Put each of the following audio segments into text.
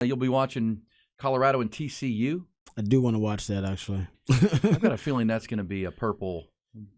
You'll be watching Colorado and TCU. I do want to watch that, actually. I've got a feeling that's going to be a purple.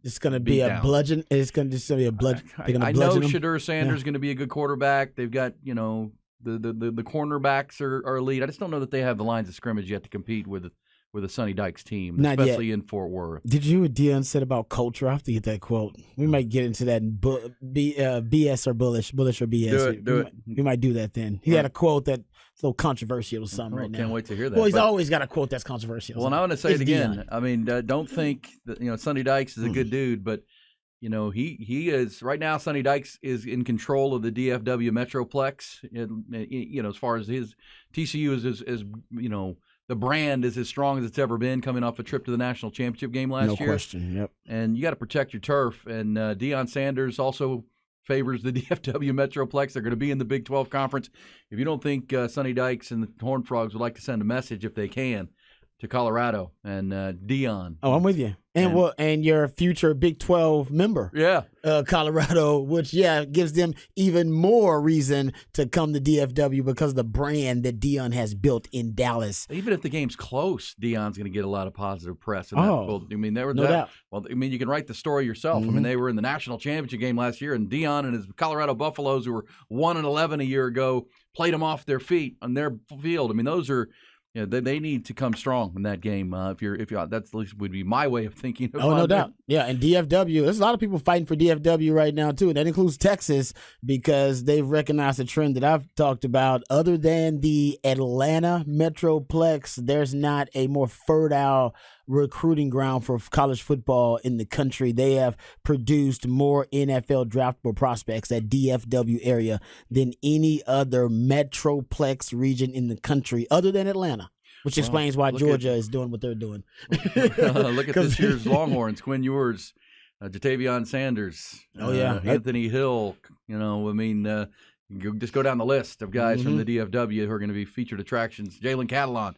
It's going to be a bludgeon. It's going to be a bludgeon. I know Deion Sanders is going to be a good quarterback. They've got, the cornerbacks are elite. I just don't know that they have the lines of scrimmage yet to compete with a Sonny Dykes team, Not especially yet. in Fort Worth. Did you hear what Deion said about culture? I have to get that quote. We might get into that in BS or bullish or BS. Do it. We might do that then. He had a quote that's a little controversial or something right now. Can't wait to hear that. Well, he's always got a quote that's controversial. Well, and I want to say it again. Deion. I mean, don't think that Sonny Dykes is a good dude, but he is right now. Sonny Dykes is in control of the DFW Metroplex. As far as his TCU is the brand is as strong as it's ever been, coming off a trip to the national championship game last year. No question. Yep. And you got to protect your turf. And Deion Sanders also favors the DFW Metroplex. They're going to be in the Big 12 Conference. If you don't think Sonny Dykes and the Horned Frogs would like to send a message, if they can, to Colorado and Deion. Oh, I'm with you. And your future Big 12 member. Yeah. Colorado, which, gives them even more reason to come to DFW because of the brand that Deion has built in Dallas. Even if the game's close, Deion's going to get a lot of positive press. Doubt. Well, you can write the story yourself. Mm-hmm. They were in the national championship game last year, and Deion and his Colorado Buffaloes, who were 1-11 a year ago, played them off their feet on their field. Those are. Yeah, they need to come strong in that game. If you're, that's at least would be my way of thinking. No doubt. Yeah, and DFW, there's a lot of people fighting for DFW right now too. And that includes Texas because they've recognized a trend that I've talked about. Other than the Atlanta Metroplex, there's not a more fertile recruiting ground for college football in the country. They have produced more NFL draftable prospects at DFW area than any other Metroplex region in the country other than Atlanta, which explains why Georgia is doing what they're doing. Look at this year's Longhorns: Quinn Ewers, Deion Sanders, Anthony Hill. Just go down the list of guys from the DFW who are going to be featured attractions. Jalen Catalon,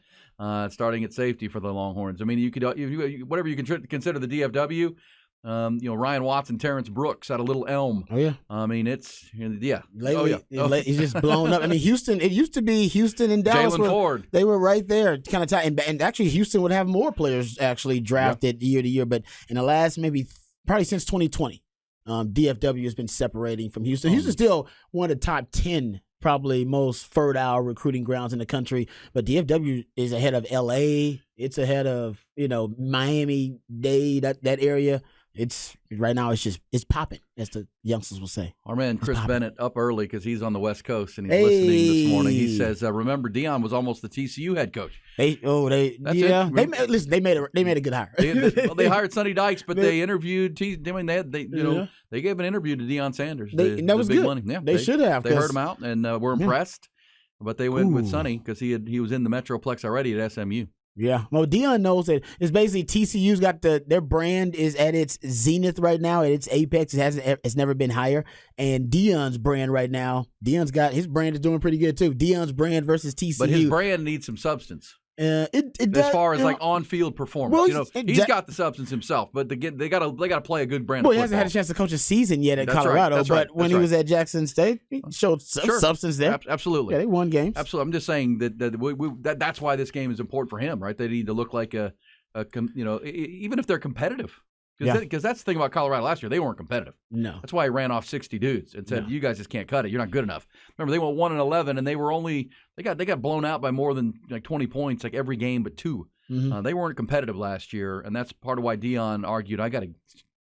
starting at safety for the Longhorns. You could whatever you consider the DFW. Ryan Watson, Terrence Brooks out of Little Elm. Oh, yeah. It's, Lately, he's just blown up. Houston, it used to be Houston and Dallas. Jalen Ford. They were right there, kind of tight. And actually, Houston would have more players actually drafted year to year. But in the last probably since 2020, DFW has been separating from Houston. Houston's still one of the top 10 probably most fertile recruiting grounds in the country, but DFW is ahead of LA. It's ahead of Miami Dade, that area. It's right now. It's popping, as the youngsters will say. Our man Chris Bennett up early because he's on the West Coast and he's listening this morning. He says, "Remember, Deion was almost the TCU head coach." They made a good hire. They hired Sonny Dykes, but they interviewed. They gave an interview to Deion Sanders. That was good. Money. Yeah, they should have. They heard him out and were impressed, but they went with Sonny because he was in the Metroplex already at SMU. Yeah. Well, Deion knows that it's basically TCU's got their brand is at its zenith right now, at its apex. It's never been higher. And Deion's brand right now, his brand is doing pretty good too. Deion's brand versus TCU. But his brand needs some substance. As far as on-field performance, he's got the substance himself, but they got to play a good brand. Well, he hasn't had a chance to coach a season yet at Colorado, but when he was at Jackson State, he showed some substance there. Absolutely, yeah, they won games. Absolutely, I'm just saying that's why this game is important for him, right? They need to look like even if they're competitive. Because that's the thing about Colorado last year. They weren't competitive. No. That's why he ran off 60 dudes and said, you guys just can't cut it. You're not good enough. Remember, they went 1-11, and they were they got blown out by more than 20 points every game but two. Mm-hmm. They weren't competitive last year, and that's part of why Deion argued, I got to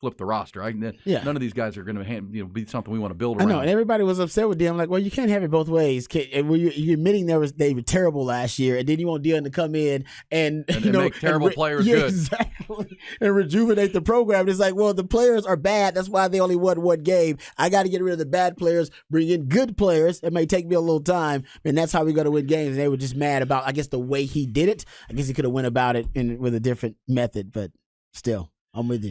flip the roster. None of these guys are going to be something we want to build around. I know, and everybody was upset with Deion. Like, well, you can't have it both ways. You're admitting they were terrible last year, and then you want Deion to come in and make terrible players good. Exactly, and rejuvenate the program. It's like, well, the players are bad. That's why they only won one game. I got to get rid of the bad players, bring in good players. It may take me a little time, and that's how we're going to win games. And they were just mad about, I guess, the way he did it. I guess he could have went about it with a different method, but still, I'm with you.